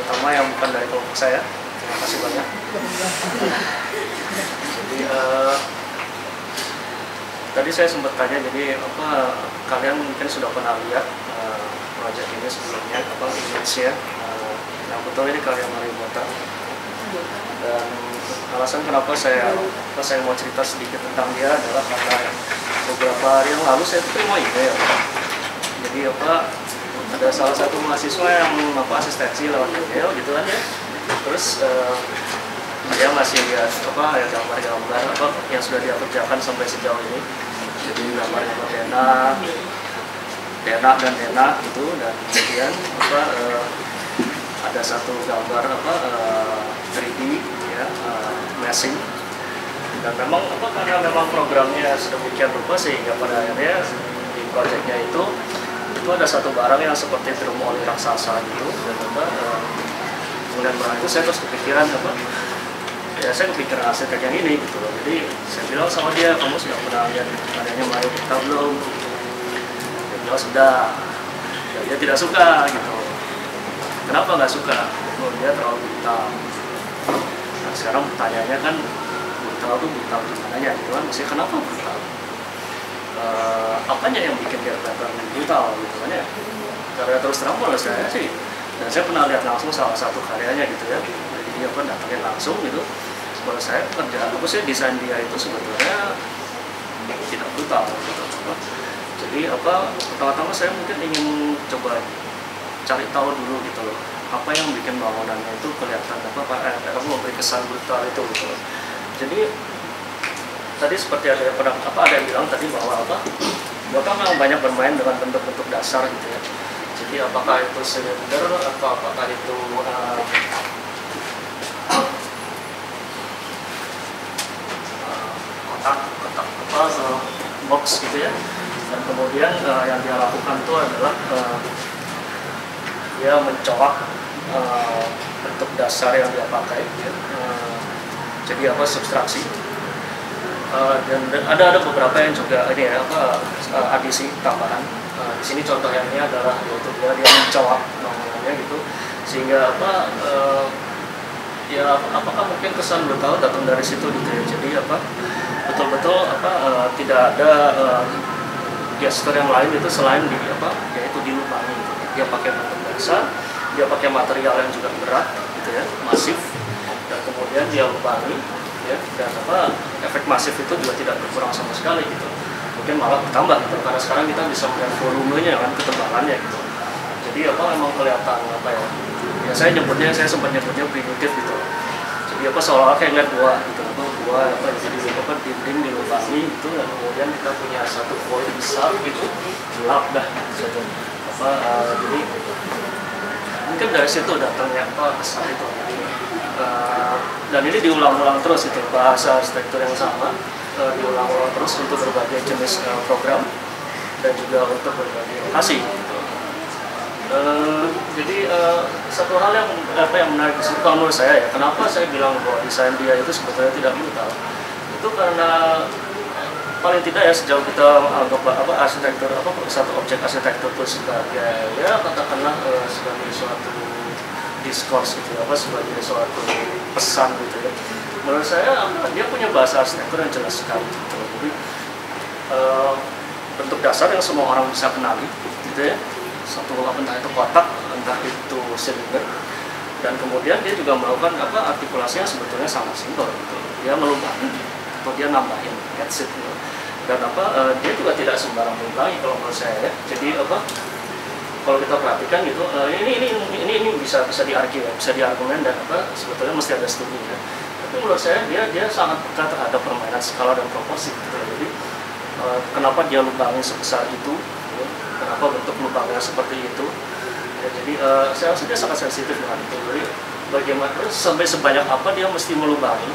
pertama yang bukan dari kelompok saya. Terima kasih banyak. Jadi tadi saya sempat tanya, jadi kalian mungkin sudah pernah lihat proyek ini sebelumnya, image-nya. Yang betul ini karya Mario Bota. Dan alasan kenapa saya mau cerita sedikit tentang dia adalah karena beberapa hari yang lalu saya terima email. Jadi ada salah satu mahasiswa yang asistensi lewat email gitu kan ya. Terus dia masih lihat gambar-gambar yang sudah dia kerjakan sampai sejauh ini. Jadi gambar-gambar Dena gitu, dan kemudian ada satu gambar 3D ya, meshing. Dan memang karena memang programnya sedemikian rupa sehingga pada akhirnya di proyeknya itu ada satu barang yang seperti drum oli raksasa gitu. Dan kemudian barang itu saya terus kepikiran saya kepikiran arsitek yang ini gitu loh. Jadi saya bilang sama dia, kamu sudah pernah lihat adanya Mario Bota belum? Dia bilang sudah. Ya, dia tidak suka gitu. Kenapa nggak suka? Dia terlalu brutal. Nah sekarang pertanyaannya kan, brutal itu brutal gimananya gitu kan? Maksudnya kenapa brutal? Apanya yang bikin dia kelihatan brutal gitu kan ya? Karena terus terang menurut saya sih, dan saya pernah lihat langsung salah satu karyanya gitu ya. Jadi dia datangin langsung gitu. Menurut saya desain dia itu sebetulnya tidak brutal gitu. Jadi pertama-tama saya mungkin ingin coba cari tahu dulu gitu loh, apa yang bikin bangunannya itu kelihatan memberi kesan brutal itu gitu loh. Jadi tadi seperti ada yang bilang tadi bahwa Bota memang banyak bermain dengan bentuk-bentuk dasar gitu ya. Jadi apakah itu silinder atau apakah itu kotak box gitu ya. Dan kemudian yang dia lakukan itu adalah dia mencolok bentuk dasar yang dia pakai ya. Jadi substraksi. Dan ada beberapa yang juga ini ya adisi tambahan. Di sini contoh yang ini adalah yaitu dia mencolok bangunannya gitu, sehingga apakah mungkin kesan brutal datang dari situ gitu ya. Jadi betul-betul tidak ada gestur yang lain itu selain yaitu dilubangi gitu. Dia pakai bentuk dasar, dia pakai material yang juga berat gitu ya, masif, dan kemudian dia lubangi ya, dan efek masif itu juga tidak berkurang sama sekali gitu. Mungkin malah bertambah gitu, karena sekarang kita bisa melihat volumenya kan, ketebalannya gitu. Jadi memang kelihatan ya saya sempat nyebutnya primitif gitu. Jadi seolah-olah kayak ngeliat gua gitu, jadi dinding dilubangi gitu, dan kemudian kita punya satu void besar gitu, gelap dah gitu. Jadi mungkin dari situ datangnya kesan itu. Dan ini diulang-ulang terus itu, bahasa arsitektur yang sama diulang-ulang terus untuk berbagai jenis program dan juga untuk berbagai lokasi gitu. Jadi satu hal yang menarik di situ menurut saya ya, kenapa saya bilang bahwa desain dia itu sebetulnya tidak brutal, itu karena paling tidak ya sejauh kita anggap arsitektur satu objek arsitektur itu sebagai ya katakanlah sebagai suatu diskurs gitu sebagai suatu pesan gitu ya. Menurut saya dia punya bahasa arsitektur yang jelas sekali gitu. Jadi bentuk dasar yang semua orang bisa kenali gitu ya. Entah itu kotak, entah itu silinder, dan kemudian dia juga melakukan artikulasinya sebetulnya sangat simpel gitu. Dia melubangi atau dia nambahin that's it gitu. Dan dia juga tidak sembarang melubangi kalau menurut saya ya. Jadi kalau kita perhatikan gitu, ini bisa diargumen dan sebetulnya mesti ada studi ya. Tapi menurut saya dia sangat peka terhadap permainan skala dan proporsi gitu. Jadi kenapa dia lubangi sebesar itu? Kenapa bentuk lubangnya seperti itu ya, jadi saya rasa dia sangat sensitif dengan itu. Jadi bagaimana sampai sebanyak apa dia mesti melubangi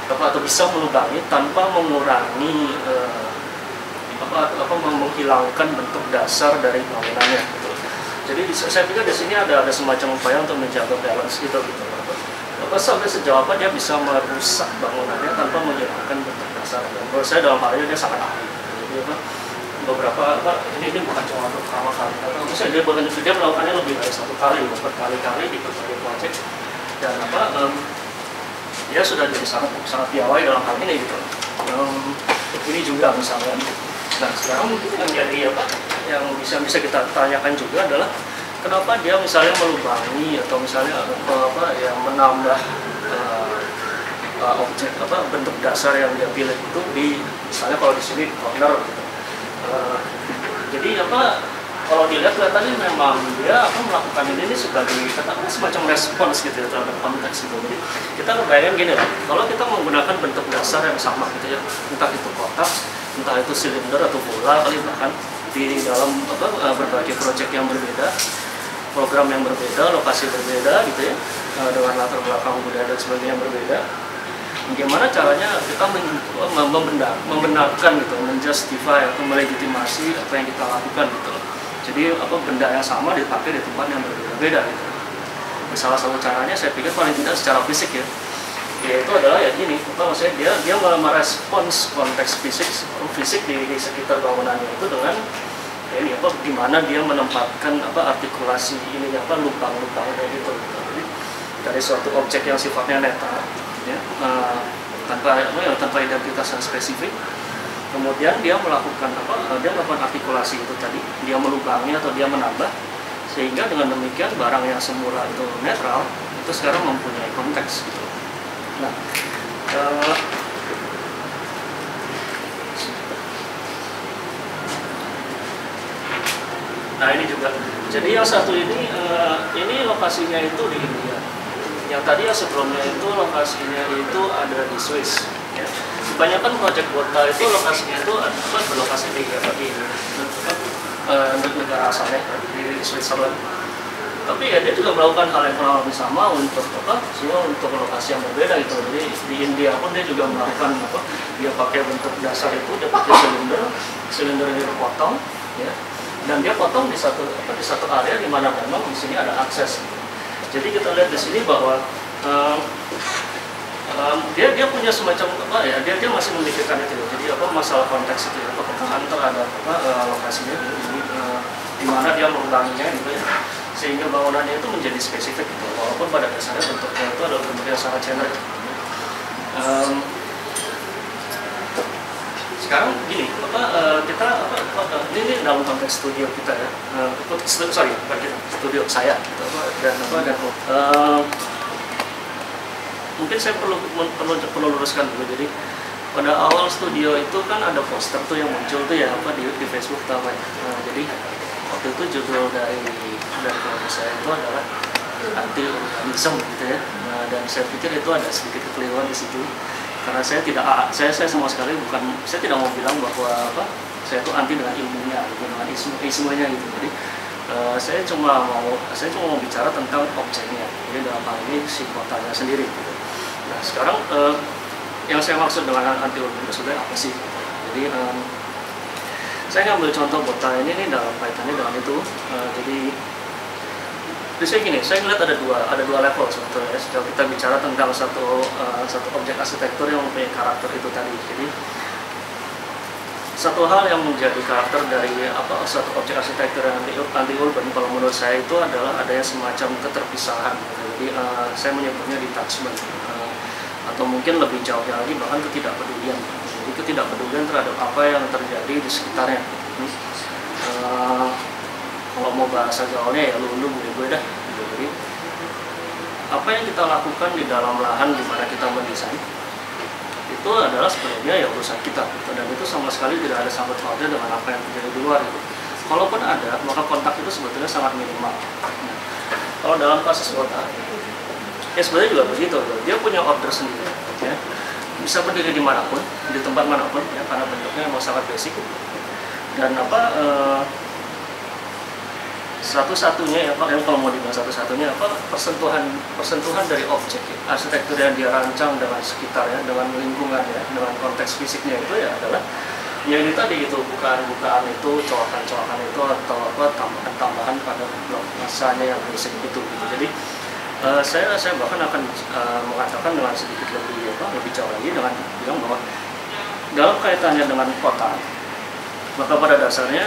atau bisa melubangi tanpa mengurangi menghilangkan bentuk dasar dari bangunannya gitu. Jadi saya pikir di sini ada semacam upaya untuk menjaga balance gitu. Sampai sejauh apa dia bisa merusak bangunannya tanpa menghilangkan bentuk dasar. Dan menurut saya dalam hal ini dia sangat ahli. Jadi beberapa apa ini bukan cuma pertama kali atau misalnya dia melakukannya lebih dari satu kali, berkali-kali di berbagai proyek dan apa dia sudah jadi sangat piawai dalam hal ini gitu. Ini juga misalnya. Nah sekarang mungkin yang jadi apa yang bisa kita tanyakan juga adalah kenapa dia misalnya melubangi atau misalnya apa yang menambah objek apa bentuk dasar yang dia pilih itu di misalnya kalau di sini corner gitu. Jadi apa kalau dilihat kelihatannya memang dia apa melakukan ini sebagai katakanlah semacam respons gitu ya terhadap konteks gitu. Jadi kita bayangin gini lah, kalau kita menggunakan bentuk dasar yang sama gitu ya, entah itu kotak, entah itu silinder atau bola kali bahkan di dalam apa berbagai proyek yang berbeda, program yang berbeda, lokasi berbeda gitu ya, dengan latar belakang budaya dan sebagainya yang berbeda. Bagaimana caranya kita membenarkan gitu, menjustify atau melegitimasi apa yang kita lakukan gitu. Jadi apa benda yang sama dipakai di tempat yang berbeda-beda gitu. Salah satu caranya saya pikir paling tidak secara fisik ya, yaitu adalah ya gini, apa maksudnya dia merespons konteks fisik di sekitar bangunannya itu dengan ya ini apa di mana dia menempatkan apa artikulasi ini apa lubang-lubang kayak gitu. Jadi dari suatu objek yang sifatnya netral ya, tanpa identitas yang spesifik. Kemudian dia melakukan apa? Dia melakukan artikulasi itu tadi, dia melubangi atau dia menambah, sehingga dengan demikian barang yang semula itu netral itu sekarang mempunyai konteks. Gitu. Nah ini juga. Jadi yang satu ini lokasinya itu di India. Yang tadi yang sebelumnya itu lokasinya itu ada di Swiss. Ya. Kebanyakan proyek kota itu lokasinya itu berlokasi di negara asalnya di Switzerland. Tapi ya dia juga melakukan hal yang kurang lebih sama untuk semua untuk lokasi yang berbeda gitu. Jadi di India pun dia juga melakukan dia pakai bentuk dasar itu, dia pakai silinder ini dipotong, ya. Dan dia potong di satu area di mana memang di sini ada akses. Gitu. Jadi kita lihat di sini bahwa dia punya semacam dia masih memikirkan itu. Jadi masalah konteks itu pengetahuan terhadap lokasinya jadi di mana dia mengulanginya gitu ya, sehingga bangunannya itu menjadi spesifik gitu, walaupun pada dasarnya bentuknya itu adalah bentuk yang sangat generik. Sekarang gini, kita ini dalam konteks studio kita ya, studio saya gitu, mungkin saya perlu luruskan dulu. Jadi pada awal studio itu kan ada poster tuh yang muncul tuh ya di Facebook utama. Jadi waktu itu judul dari kelompok saya itu adalah anti urbanism gitu ya. Dan saya pikir itu ada sedikit kekeliruan di situ. Karena saya sama sekali saya tidak mau bilang bahwa saya itu anti dengan ilmunya, dengan isunya gitu. Jadi saya cuma mau bicara tentang objeknya, jadi dalam hal ini si kotanya sendiri. Gitu. Nah sekarang yang saya maksud dengan anti urbanisme sebenarnya apa sih? Jadi saya ngambil contoh kota ini dalam kaitannya dengan itu. Jadi saya gini, saya melihat ada dua level sebetulnya. Kalau kita bicara tentang satu objek arsitektur yang mempunyai karakter itu tadi. Jadi satu hal yang menjadi karakter dari satu objek arsitektur yang anti urban, kalau menurut saya itu adalah adanya semacam keterpisahan. Jadi saya menyebutnya detachment, atau mungkin lebih jauhnya lagi bahkan ketidakpedulian. Jadi ketidakpedulian terhadap apa yang terjadi di sekitarnya. Kalau mau bahasa gaulnya ya lu gue dah. Jadi apa yang kita lakukan di dalam lahan di mana kita mendesain itu adalah sebenarnya ya urusan kita gitu. Dan itu sama sekali tidak ada sangkut pautnya dengan apa yang terjadi di luar gitu. Kalaupun ada, maka kontak itu sebetulnya sangat minimal. Kalau dalam kasus kota ya sebenarnya juga begitu, dia punya order sendiri ya. Bisa berdiri dimanapun, di tempat manapun ya, karena bentuknya memang sangat basic. Dan satu-satunya yang kalau mau dibilang satu-satunya persentuhan dari objek arsitektur yang dia rancang dengan sekitarnya, dengan lingkungannya, dengan konteks fisiknya itu ya adalah ya ini tadi itu bukaan itu, coakan itu atau tambahan pada blok masanya yang basic itu gitu. Jadi saya bahkan akan mengatakan dengan sedikit lebih jauh lagi dengan bilang bahwa dalam kaitannya dengan kota Maka pada dasarnya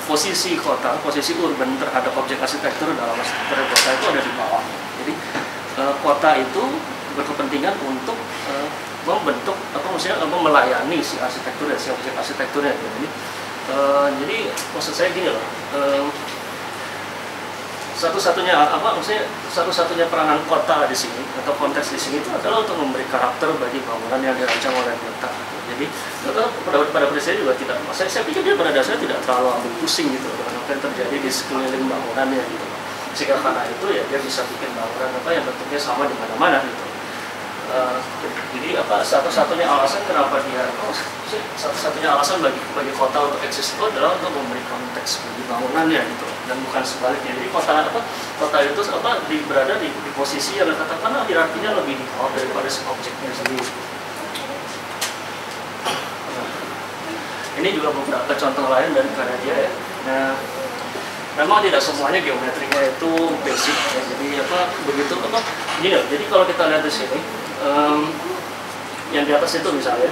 posisi kota, posisi urban terhadap objek arsitektur dalam arsitektur kota itu ada di bawah. Jadi kota itu berkepentingan untuk membentuk atau maksudnya melayani si arsitektur si objek arsitekturnya. Jadi maksud saya gini loh. Satu-satunya satu-satunya peranan kota di sini atau konteks di sini itu adalah untuk memberi karakter bagi bangunan yang dirancang oleh kota. Jadi pada prinsipnya juga tidak, saya pikir dia pada dasarnya tidak terlalu ambil pusing gitu dengan apa yang terjadi di sekeliling bangunannya gitu. Sehingga karena itu ya dia bisa bikin bangunan yang bentuknya sama di mana-mana gitu. Jadi satu-satunya alasan kenapa satu-satunya alasan bagi kota untuk eksis itu adalah untuk memberi konteks bagi bangunannya gitu, dan bukan sebaliknya. Jadi kota itu berada di posisi yang katakanlah hierarkinya lebih di bawah daripada si objeknya sendiri. Ini juga beberapa contoh lain dari karya dia ya. Nah, memang tidak semuanya geometrinya itu basic ya. Jadi begitu gini loh. Jadi kalau kita lihat di sini yang di atas itu misalnya,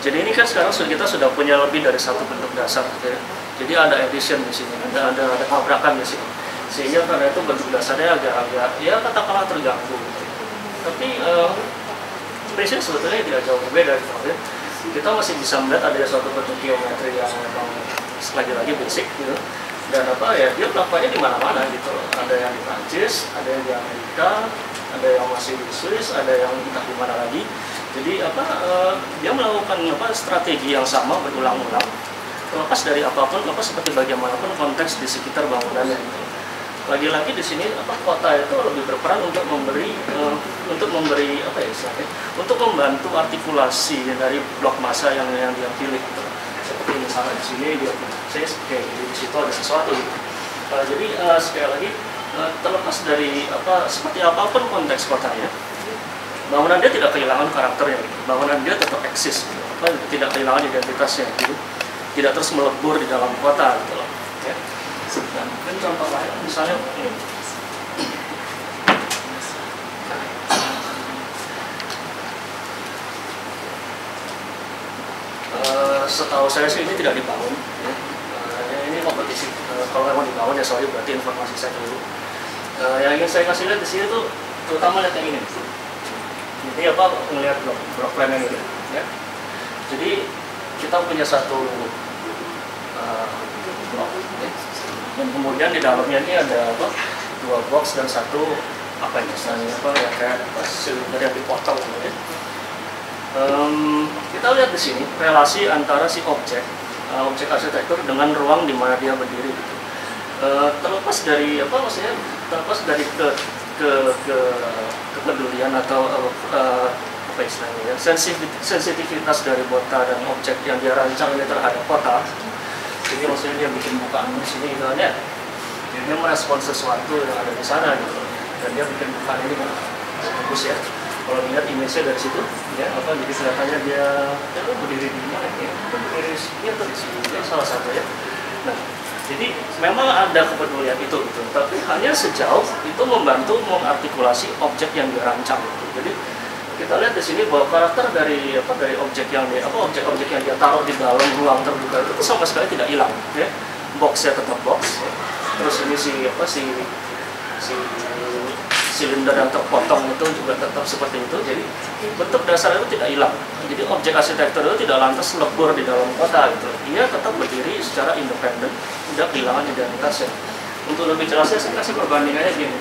jadi ini kan sekarang kita sudah punya lebih dari satu bentuk dasar gitu ya. Jadi ada addition di sini, ada tabrakan di sini, sehingga karena itu bentuk dasarnya agak ya katakanlah terganggu gitu. Tapi prinsipnya sebetulnya tidak jauh berbeda gitu ya. Kita masih bisa melihat ada suatu bentuk geometri yang memang lagi-lagi basic gitu, dan dia melakukannya di mana-mana gitu. Ada yang di Prancis, ada yang di Amerika, ada yang masih di Swiss, ada yang entah di mana lagi. Jadi dia melakukan strategi yang sama berulang-ulang, terlepas dari apapun seperti bagaimanapun konteks di sekitar bangunannya gitu. Lagi-lagi di sini kota itu lebih berperan untuk memberi untuk membantu artikulasi dari blok massa yang dia pilih gitu. Seperti misalnya di sini dia di situ ada sesuatu gitu. Jadi sekali lagi terlepas dari seperti apapun konteks kotanya, bangunan dia tidak kehilangan karakternya gitu. Bangunan dia tetap eksis gitu. Tidak kehilangan identitasnya gitu. Tidak terus melebur di dalam kota gitu loh ya. Dan mungkin contoh lain misalnya ini. Setahu saya sih ini tidak dibangun ya. Ini kompetisi, kalau memang dibangun ya sorry, berarti informasi saya dulu. Yang ingin saya kasih lihat di sini tuh terutama lihat yang ini. Jadi melihat blok plan yang ini ya. Jadi kita punya satu blok ya. Dan kemudian di dalamnya ini ada dua box dan satu kayak silinder yang dipotong gitu ya. Kita lihat di sini relasi antara si objek arsitektur dengan ruang di mana dia berdiri gitu. Terlepas dari terlepas dari kepedulian atau istilahnya sensitivitas dari kota dan objek yang dia rancang ini terhadap kota. Jadi maksudnya dia bikin bukaan di sini gitu ya. Dia merespon sesuatu yang ada di sana gitu. Dan dia bikin bukaan ini kan bagus ya. Kalau lihat image-nya dari situ ya jadi kelihatannya dia berdiri di mana ya? Berdiri di sini atau di sini ya, salah satu ya. Nah, jadi memang ada kepedulian itu gitu. Tapi hanya sejauh itu membantu mengartikulasi objek yang dirancang gitu. Jadi kita lihat di sini bahwa karakter dari objek yang objek-objek yang dia taruh di dalam ruang terbuka itu sama sekali tidak hilang ya. Boxnya tetap box ya. Terus ini si silinder yang terpotong itu juga tetap seperti itu. Jadi bentuk dasar itu tidak hilang. Jadi objek arsitektur itu tidak lantas lebur di dalam kota gitu. Dia tetap berdiri secara independen, tidak kehilangan identitasnya. Untuk lebih jelasnya saya kasih perbandingannya gini.